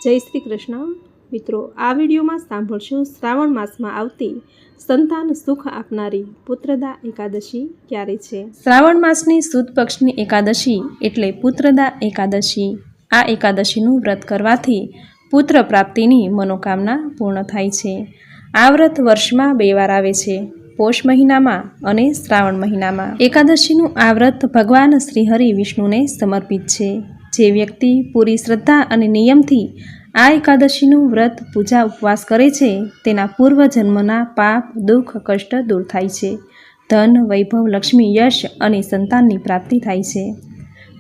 જય શ્રી કૃષ્ણ મિત્રો, આ વિડીયોમાં સાંભળશું શ્રાવણ માસમાં આવતી સંતાન સુખ આપનારી પુત્રદા એકાદશી ક્યારે છે। શ્રાવણ માસની સુદ પક્ષની એકાદશી એટલે પુત્રદા એકાદશી। આ એકાદશીનું વ્રત કરવાથી પુત્ર પ્રાપ્તિની મનોકામના પૂર્ણ થાય છે। આ વ્રત વર્ષમાં 2 વાર આવે છે, પોષ મહિનામાં અને શ્રાવણ મહિનામાં। એકાદશીનું આ વ્રત ભગવાન શ્રી હરિ વિષ્ણુને સમર્પિત છે। જે વ્યક્તિ પૂરી શ્રદ્ધા અને નિયમથી આ એકાદશીનું વ્રત પૂજા ઉપવાસ કરે છે તેના પૂર્વ જન્મના પાપ દુઃખ કષ્ટ દૂર થાય છે। ધન વૈભવ લક્ષ્મી યશ અને સંતાનની પ્રાપ્તિ થાય છે।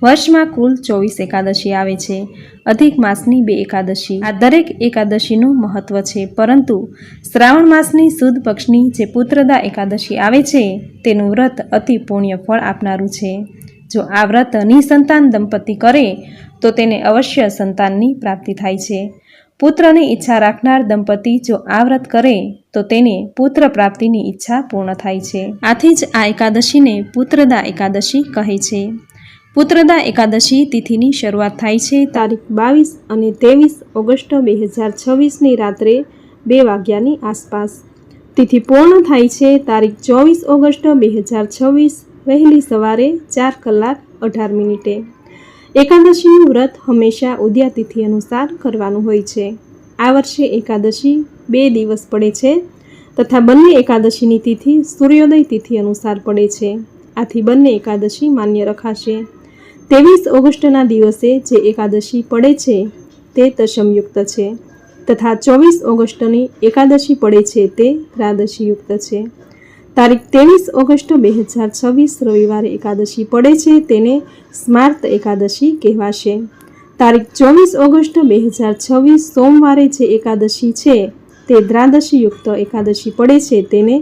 વર્ષમાં કુલ 24 એકાદશી આવે છે, અધિક માસની 2 એકાદશી। આ દરેક એકાદશીનું મહત્વ છે, પરંતુ શ્રાવણ માસની સુદ પક્ષની જે પુત્રદા એકાદશી આવે છે તેનું વ્રત અતિ પુણ્ય ફળ આપનારું છે। જો આ વ્રત નિસંતાન દંપતી કરે તો તેને અવશ્ય સંતાનની પ્રાપ્તિ થાય છે। પુત્રની ઈચ્છા રાખનાર દંપતી જો આ વ્રત કરે તો તેને પુત્ર પ્રાપ્તિની ઈચ્છા પૂર્ણ થાય છે। આથી જ આ એકાદશીને પુત્રદા એકાદશી કહે છે। પુત્રદા એકાદશી તિથિની શરૂઆત થાય છે તારીખ 22 અને 23 ઓગસ્ટ 2026ની રાત્રે 2 વાગ્યાની આસપાસ। તિથિ પૂર્ણ થાય છે તારીખ 24 ઓગસ્ટ 2026 વહેલી સવારે 4 કલાક 18 મિનિટે। એકાદશીનું વ્રત હંમેશા ઉદયા તિથિ અનુસાર કરવાનું હોય છે। આ વર્ષે એકાદશી 2 દિવસ પડે છે તથા બંને એકાદશીની તિથિ સૂર્યોદય તિથિ અનુસાર પડે છે। આથી બંને એકાદશી માન્ય રખાશે। 23 ઓગસ્ટના દિવસે જે એકાદશી પડે છે તે દશમયુક્ત છે તથા 24 ઓગસ્ટની એકાદશી પડે છે તે ત્રાદશીયુક્ત છે। તારીખ 23 ઓગસ્ટ 2026 રવિવારે એકાદશી પડે છે તેને સ્માર્ત એકાદશી કહેવાશે। તારીખ 24 ઓગસ્ટ 2026 સોમવારે જે એકાદશી છે તે દ્રાદશીયુક્ત એકાદશી પડે છે તેને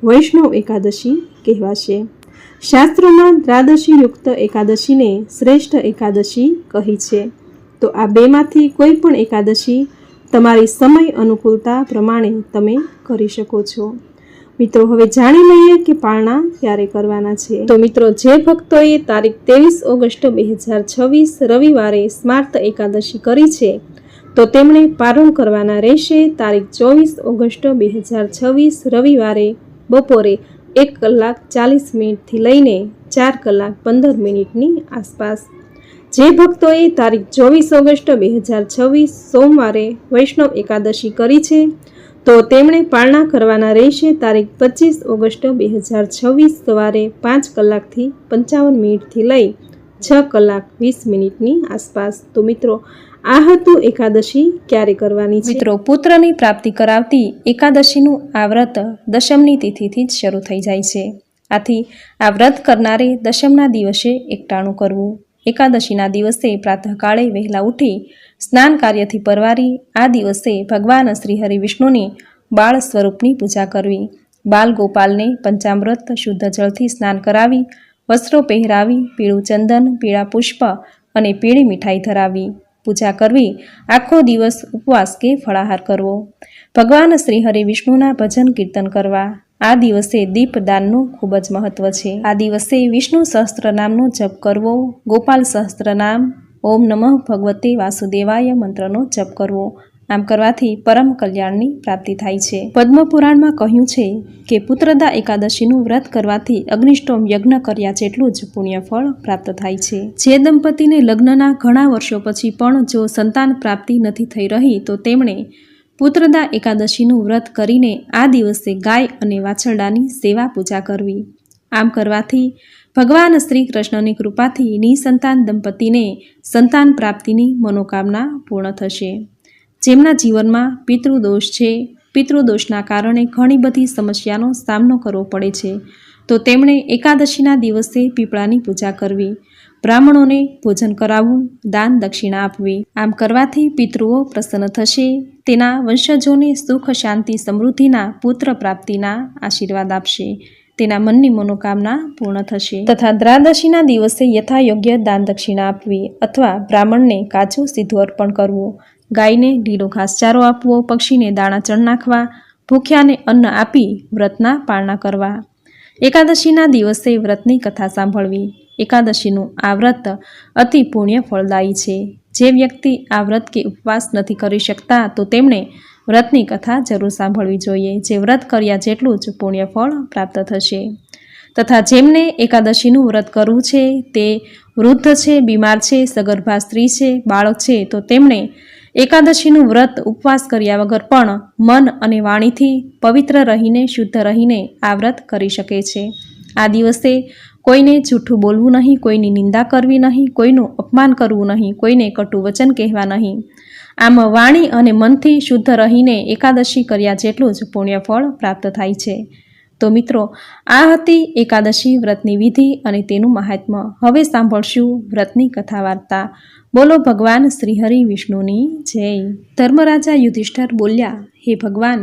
વૈષ્ણવ એકાદશી કહેવાશે। શાસ્ત્રોમાં દ્રાદશીયુક્ત એકાદશીને શ્રેષ્ઠ એકાદશી કહી છે। તો આ બેમાંથી કોઈ પણ એકાદશી તમારી સમય અનુકૂળતા પ્રમાણે તમે કરી શકો છો। મિત્રો, હવે જાણી લઈએ કે પારણા ક્યારે કરવાના છે। તો મિત્રો, જે ભક્તોએ તારીખ 23 ઓગસ્ટ 2026 રવિવારે સ્માર્ત એકાદશી કરી છે તો તેમણે પારણ કરવાના રહેશે તારીખ 24 ઓગસ્ટ 2026 રવિવારે બપોરે 1 કલાક 40 મિનિટથી લઈને 4 કલાક 15 મિનિટની આસપાસ। જે ભક્તોએ તારીખ 24 ઓગસ્ટ 2026 સોમવારે વૈષ્ણવ એકાદશી કરી છે તો તેમણે પારણા કરવાના રહેશે તારીખ 25 ઓગસ્ટ 2026 સવારે 5 કલાકથી 55 મિનિટથી લઈ 6 કલાક 20 મિનિટની આસપાસ। તો મિત્રો, આ હતું એકાદશી ક્યારે કરવાની છે। મિત્રો, પુત્રની પ્રાપ્તિ કરાવતી એકાદશીનું આ વ્રત દશમની તિથિથી જ શરૂ થઈ જાય છે। આથી આ વ્રત કરનારે દશમના દિવસે એકટાણું કરવું। એકાદશીના દિવસે પ્રાતઃકાળે વહેલા ઉઠી સ્નાન કાર્યથી પરવારી આ દિવસે ભગવાન શ્રી હરિ વિષ્ણુની બાળ સ્વરૂપની પૂજા કરવી। બાલ ગોપાલને પંચામૃત શુદ્ધ જળથી સ્નાન કરાવી વસ્ત્રો પહેરાવી પીળું ચંદન પીળા પુષ્પ અને પીળી મીઠાઈ ધરાવી પૂજા કરવી। આખો દિવસ ઉપવાસ કે ફળાહાર કરવો। ભગવાન શ્રી હરિ વિષ્ણુના ભજન કીર્તન કરવા। આ દિવસે દીપદાનનું ખૂબ જ મહત્વ છે। આ દિવસે વિષ્ણુ સહસ્ત્ર નામનો જપ કરવો। ગોપાલ સહસ્ત્ર નામ ઓમ નમઃ ભગવતે વાસુદેવાય મંત્રનો જપ કરવો। આમ કરવાથી પરમ કલ્યાણની પ્રાપ્તિ થાય છે। પદ્મપુરાણમાં કહ્યું છે કે પુત્રદા એકાદશીનું વ્રત કરવાથી અગ્નિષ્ટોમ યજ્ઞ કર્યા જેટલું જ પુણ્યફળ પ્રાપ્ત થાય છે। જે દંપતીને લગ્નના ઘણા વર્ષો પછી પણ જો સંતાન પ્રાપ્તિ નથી થઈ રહી તો તેમણે પુત્રદા એકાદશીનું વ્રત કરીને આ દિવસે ગાય અને વાછરડાની સેવા પૂજા કરવી। આમ કરવાથી ભગવાન શ્રી કૃષ્ણની કૃપાથી નિસંતાન દંપતીને સંતાન પ્રાપ્તિની મનોકામના પૂર્ણ થશે। જેમના જીવનમાં પિતૃદોષ છે, પિતૃદોષના કારણે ઘણી બધી સમસ્યાનો સામનો કરવો પડે છે તો તેમણે એકાદશીના દિવસે પીપળાની પૂજા કરવી, બ્રાહ્મણોને ભોજન કરાવવું, દાન દક્ષિણા આપવી। આમ કરવાથી પિતૃઓ પ્રસન્ન થશે, તેના વંશજોને સુખ શાંતિ સમૃદ્ધિના પુત્ર પ્રાપ્તિના આશીર્વાદ આપશે, તેના મનની મનોકામના પૂર્ણ થશે તથા દ્રાદશીના દિવસે યથાયોગ્ય દાન દક્ષિણા આપવી અથવા બ્રાહ્મણને કાચું સીધું અર્પણ કરવું, ગાયને લીલો ઘાસચારો આપવો, પક્ષીને દાણા ચણ નાખવા, ભૂખ્યાને અન્ન આપી વ્રતના પારણા કરવા। એકાદશીના દિવસે વ્રતની કથા સાંભળવી। એકાદશીનું આ વ્રત અતિ પુણ્ય ફળદાયી છે। જે વ્યક્તિ આ વ્રત કે ઉપવાસ નથી કરી શકતા તો તેમણે વ્રતની કથા જરૂર સાંભળવી જોઈએ, જે વ્રત કર્યા જેટલું જ પુણ્ય ફળ પ્રાપ્ત થશે. તથા જેમને એકાદશીનું વ્રત કરવું છે, તે વૃદ્ધ છે, બીમાર છે, સગર્ભા સ્ત્રી છે, બાળક છે, તો તેમણે એકાદશીનું વ્રત ઉપવાસ કર્યા વગર પણ મન અને વાણીથી પવિત્ર રહીને, શુદ્ધ રહીને આ વ્રત કરી શકે છે. આ દિવસે કોઈને જૂઠું બોલવું નહીં, કોઈની નિંદા કરવી નહીં, કોઈનું અપમાન કરવું નહીં, કોઈને કટુ વચન કહેવા નહીં. આમ વાણી અને મનથી શુદ્ધ રહીને એકાદશી કર્યા જેટલું જ પુણ્ય ફળ પ્રાપ્ત થાય છે. તો મિત્રો, આ હતી એકાદશી વ્રતની વિધિ અને તેનું મહાત્મ્ય. હવે સાંભળશું વ્રતની કથા વાર્તા. બોલો ભગવાન શ્રી હરિ વિષ્ણુની જય. ધર્મરાજા યુધિષ્ઠર બોલ્યા, હે ભગવાન,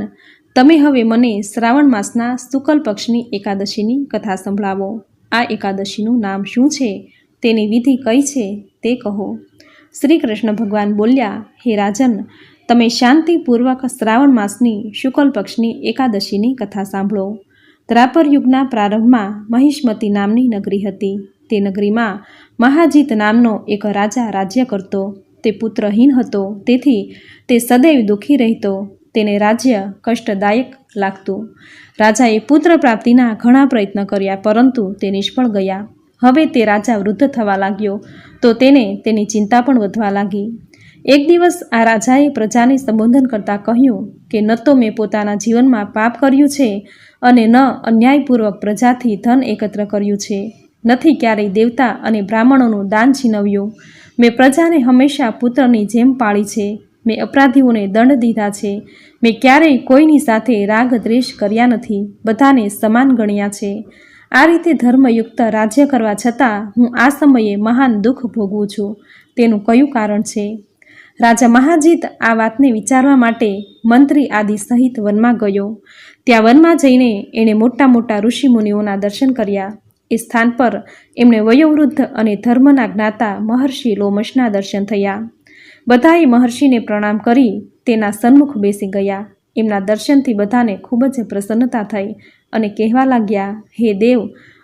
તમે હવે મને શ્રાવણ માસના શુક્લ પક્ષની એકાદશીની કથા સંભળાવો. આ એકાદશીનું નામ શું છે, તેની વિધિ કઈ છે તે કહો. શ્રી કૃષ્ણ ભગવાન બોલ્યા, હે રાજન, તમે શાંતિપૂર્વક શ્રાવણ માસની શુક્લ પક્ષની એકાદશીની કથા સાંભળો. દ્રાપર યુગના પ્રારંભમાં મહિષ્મતી નામની નગરી હતી. તે નગરીમાં મહાજીત નામનો એક રાજા રાજ્ય કરતો. તે પુત્રહીન હતો, તેથી તે સદૈવ દુઃખી રહેતો. તેને રાજ્ય કષ્ટદાયક લાગતું. રાજાએ પુત્ર પ્રાપ્તિના ઘણા પ્રયત્ન કર્યા, પરંતુ તે નિષ્ફળ ગયા. હવે તે રાજા વૃદ્ધ થવા લાગ્યો, તો તેને તેની ચિંતા પણ વધવા લાગી. એક દિવસ આ રાજાએ પ્રજાને સંબોધન કરતાં કહ્યું કે ન તો મેં પોતાના જીવનમાં પાપ કર્યું છે અને ન અન્યાયપૂર્વક પ્રજાથી ધન એકત્ર કર્યું છે. નથી ક્યારેય દેવતા અને બ્રાહ્મણોનું દાન છીનવ્યું. મેં પ્રજાને હંમેશા પુત્રની જેમ પાળી છે. મેં અપરાધીઓને દંડ દીધા છે. મેં ક્યારેય કોઈની સાથે રાગ દ્વેષ કર્યા નથી. બધાને સમાન ગણ્યા છે. આ રીતે ધર્મયુક્ત રાજ્ય કરવા છતાં હું આ સમયે મહાન દુઃખ ભોગવું છું. તેનું કયું કારણ છે? રાજા મહાજીત આ વાતને વિચારવા માટે મંત્રી આદિ સહિત વનમાં ગયો. ત્યાં વનમાં જઈને એણે મોટા મોટા ઋષિમુનિઓના દર્શન કર્યા. એ સ્થાન પર એમણે વયોવૃદ્ધ અને ધર્મના જ્ઞાતા મહર્ષિ લોમશના દર્શન થયા. બધાએ મહર્ષિને પ્રણામ કરી તેના સન્મુખ બેસી ગયા. એમના દર્શનથી બધાને ખૂબ જ પ્રસન્નતા થઈ અને કહેવા લાગ્યા, હે દેવ,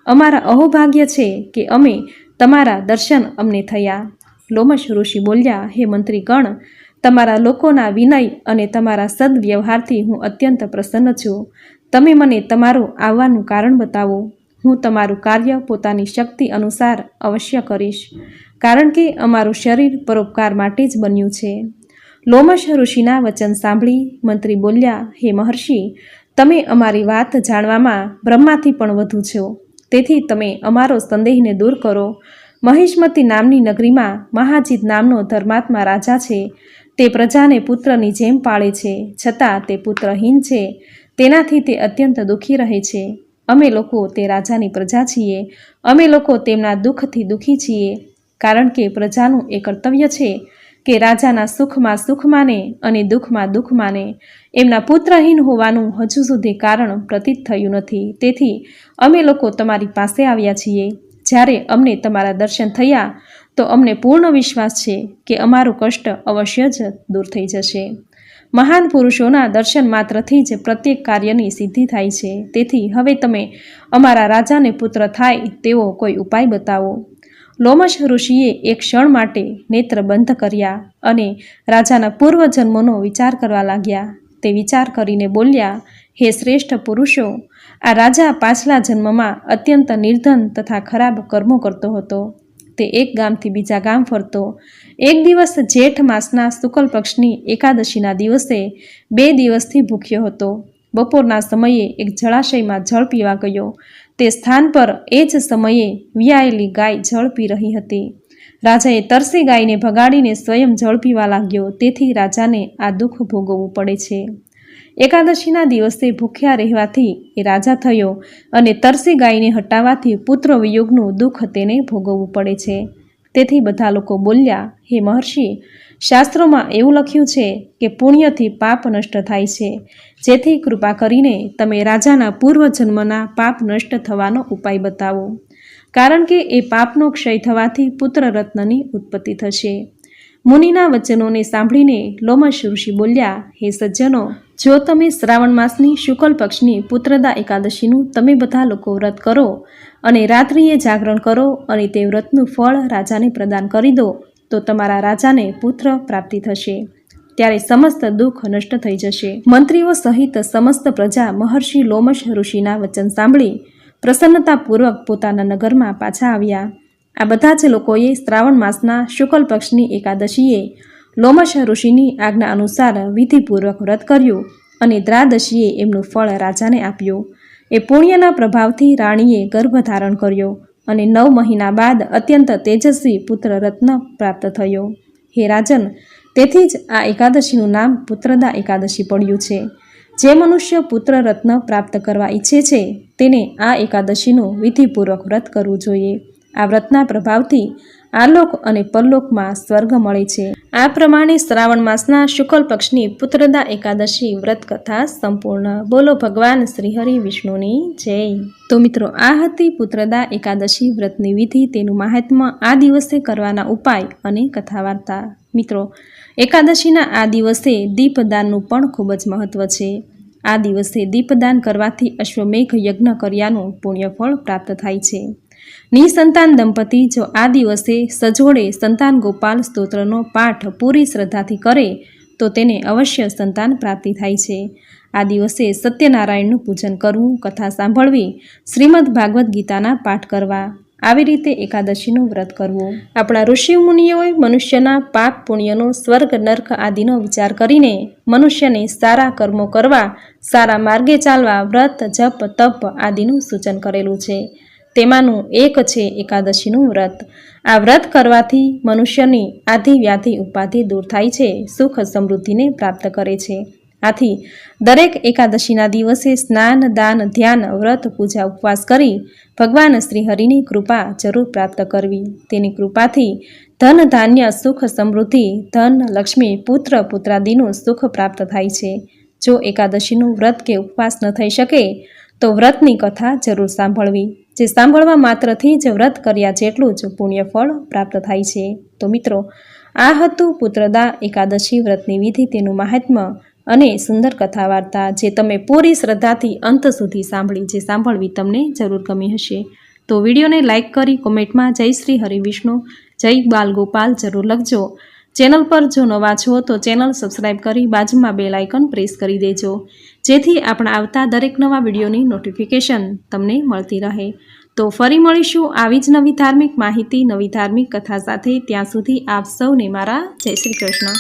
અમારા અહોભાગ્ય છે કે અમે તમારા દર્શન અમને થયા. લોમશ ઋષિ બોલ્યા, હે મંત્રીગણ, તમારા લોકોના વિનય અને તમારા સદવ્યવહારથી હું અત્યંત પ્રસન્ન છું. તમે મને તમારું આવવાનું કારણ બતાવો. હું તમારું કાર્ય પોતાની શક્તિ અનુસાર અવશ્ય કરીશ, કારણ કે અમારું શરીર પરોપકાર માટે જ બન્યું છે. લોમશ ઋષિના વચન સાંભળી મંત્રી બોલ્યા, હે મહર્ષિ, તમે અમારી વાત જાણવામાં બ્રહ્માથી પણ વધુ છો. તેથી તમે અમારો સંદેહને દૂર કરો. મહિષ્મતી નામની નગરીમાં મહાજીત નામનો ધર્માત્મા રાજા છે. તે પ્રજાને પુત્રની જેમ પાળે છે, છતાં તે પુત્રહીન છે. તેનાથી તે અત્યંત દુઃખી રહે છે. અમે લોકો તે રાજાની પ્રજા છીએ. અમે લોકો તેમના દુઃખથી દુઃખી છીએ, કારણ કે પ્રજાનું એ કર્તવ્ય છે કે રાજાના સુખમાં સુખ માને અને દુઃખમાં દુઃખ માને. એમના પુત્રહીન હોવાનું હજુ સુધી કારણ પ્રતીત થયું નથી. તેથી અમે લોકો તમારી પાસે આવ્યા છીએ. જ્યારે અમને તમારા દર્શન થયા તો અમને પૂર્ણ વિશ્વાસ છે કે અમારું કષ્ટ અવશ્ય જ દૂર થઈ જશે. મહાન પુરુષોના દર્શન માત્રથી જ પ્રત્યેક કાર્યની સિદ્ધિ થાય છે. તેથી હવે તમે અમારા રાજાને પુત્ર થાય તેવો કોઈ ઉપાય બતાવો. લોમશ ઋષિએ એક ક્ષણ માટે નેત્ર બંધ કર્યા અને રાજાના પૂર્વજન્મોનો વિચાર કરવા લાગ્યા. તે વિચાર કરીને બોલ્યા, હે શ્રેષ્ઠ પુરુષો, આ રાજા પાછલા જન્મમાં અત્યંત નિર્ધન તથા ખરાબ કર્મો કરતો હતો. તે એક ગામથી બીજા ગામ ફરતો. એક દિવસ જેઠ માસના શુક્લ પક્ષની એકાદશીના દિવસે 2 દિવસથી ભૂખ્યો હતો. બપોરના સમયે એક જળાશયમાં જળ પીવા ગયો. તે સ્થાન પર એ જ સમયે વિયાયેલી ગાય જળ પી રહી હતી. રાજાએ તરસી ગાયને ભગાડીને સ્વયં જળ પીવા લાગ્યો. તેથી રાજાને આ દુઃખ ભોગવવું પડે છે. એકાદશીના દિવસે ભૂખ્યા રહેવાથી એ રાજા થયો અને તરસી ગાયને હટાવવાથી પુત્ર વિયોગનું દુઃખ તેને ભોગવવું પડે છે. તેથી બધા લોકો બોલ્યા, હે મહર્ષિ, શાસ્ત્રોમાં એવું લખ્યું છે કે પુણ્યથી પાપ નષ્ટ થાય છે. જેથી કૃપા કરીને તમે રાજાના પૂર્વજન્મના પાપ નષ્ટ થવાનો ઉપાય બતાવો, કારણ કે એ પાપનો ક્ષય થવાથી પુત્ર રત્નની ઉત્પત્તિ થશે. મુનિના વચનોને સાંભળીને લોમશ ઋષિ બોલ્યા, હે સજ્જનો, જો તમે શ્રાવણ માસની શુક્લ પક્ષની પુત્રદા એકાદશીનું તમે બધા લોકો વ્રત કરો અને રાત્રિએ જાગરણ કરો અને તે વ્રતનું ફળ રાજાને પ્રદાન કરી દો, તો તમારા રાજાને પુત્ર પ્રાપ્તિ થશે. ત્યારે સમસ્ત દુઃખ નષ્ટ થઈ જશે. મંત્રીઓ સહિત સમસ્ત પ્રજા મહર્ષિ લોમશ ઋષિના વચન સાંભળી પ્રસન્નતાપૂર્વક પોતાના નગરમાં પાછા આવ્યા. આ બધા જ લોકોએ શ્રાવણ માસના શુક્લ પક્ષની એકાદશીએ લોમશ ઋષિની આજ્ઞા અનુસાર વિધિપૂર્વક વ્રત કર્યું અને દ્રાદશીએ એમનું ફળ રાજાને આપ્યું. એ પુણ્યના પ્રભાવથી રાણીએ ગર્ભ ધારણ કર્યો અને 9 મહિના બાદ અત્યંત તેજસ્વી પુત્ર રત્ન પ્રાપ્ત થયો. હે રાજન, તેથી જ આ એકાદશીનું નામ પુત્રદા એકાદશી પડ્યું છે. જે મનુષ્ય પુત્ર રત્ન પ્રાપ્ત કરવા ઈચ્છે છે તેને આ એકાદશીનું વિધિપૂર્વક વ્રત કરવું જોઈએ. આ વ્રતના પ્રભાવથી આલોક અને પરલોકમાં સ્વર્ગ મળે છે. આ પ્રમાણે શ્રાવણ માસના શુક્લ પક્ષની પુત્રદા એકાદશી વ્રત કથા સંપૂર્ણ. બોલો ભગવાન શ્રી હરિ વિષ્ણુની જય. તો મિત્રો, આ હતી પુત્રદા એકાદશી વ્રતની વિધિ, તેનું મહાત્મ્ય, આ દિવસે કરવાના ઉપાય અને કથા વાર્તા. મિત્રો, એકાદશીના આ દિવસે દીપદાનનું પણ ખૂબ જ મહત્વ છે. આ દિવસે દીપદાન કરવાથી અશ્વમેઘ યજ્ઞ કર્યાનું પુણ્યફળ પ્રાપ્ત થાય છે. નિસંતાન દંપતી જો આ દિવસે સજોડે સંતાન ગોપાલ સ્તોત્રનો પાઠ પૂરી શ્રદ્ધાથી કરે તો તેને અવશ્ય સંતાન પ્રાપ્તિ થાય છે. આ દિવસે સત્યનારાયણનું પૂજન કરવું, કથા સાંભળવી, શ્રીમદ ભાગવદ્ ગીતાના પાઠ કરવા, આવી રીતે એકાદશીનું વ્રત કરવું. આપણા ઋષિ મુનિઓએ મનુષ્યના પાપ પુણ્યનો, સ્વર્ગ નર્ક આદિનો વિચાર કરીને મનુષ્યને સારા કર્મો કરવા, સારા માર્ગે ચાલવા, વ્રત, જપ, તપ આદિનું સૂચન કરેલું છે. તેમાંનું એક છે એકાદશીનું વ્રત. આ વ્રત કરવાથી મનુષ્યની આધિ વ્યાધિ ઉપાધિ દૂર થાય છે, સુખ સમૃદ્ધિને પ્રાપ્ત કરે છે. આથી દરેક એકાદશીના દિવસે સ્નાન, દાન, ધ્યાન, વ્રત, પૂજા, ઉપવાસ કરી ભગવાન શ્રી હરિની કૃપા જરૂર પ્રાપ્ત કરવી. તેની કૃપાથી ધન, ધાન્ય, સુખ, સમૃદ્ધિ, ધન, લક્ષ્મી, પુત્ર, પુત્રાદિનું સુખ પ્રાપ્ત થાય છે. જો એકાદશીનું વ્રત કે ઉપવાસ ન થઈ શકે તો વ્રતની કથા જરૂર સાંભળવી. જે સાંભળવા માત્રથી જ વ્રત કર્યા જેટલું જ પુણ્યફળ પ્રાપ્ત થાય છે. તો મિત્રો, આ હતું પુત્રદા એકાદશી વ્રતની વિધિ, તેનું મહાત્મ્ય અને સુંદર કથા વાર્તા, જે તમે પૂરી શ્રદ્ધાથી અંત સુધી સાંભળી, જે સાંભળવી તમને જરૂર ગમી હશે. તો વિડીયોને લાઇક કરી કોમેન્ટમાં જય શ્રી હરિ વિષ્ણુ, જય બાલ ગોપાલ જરૂર લખજો. ચેનલ પર જો નવા છો તો ચેનલ સબસ્ક્રાઈબ કરી બાજુમાં બેલ આઇકન પ્રેસ કરી દેજો, જેથી આપણા આવતા દરેક નવા વિડીયોની નોટિફિકેશન તમને મળતી રહે. તો ફરી મળીશું આવી જ નવી ધાર્મિક માહિતી, નવી ધાર્મિક કથા સાથે. ત્યાં સુધી આપ સૌને મારા જય શ્રી કૃષ્ણ.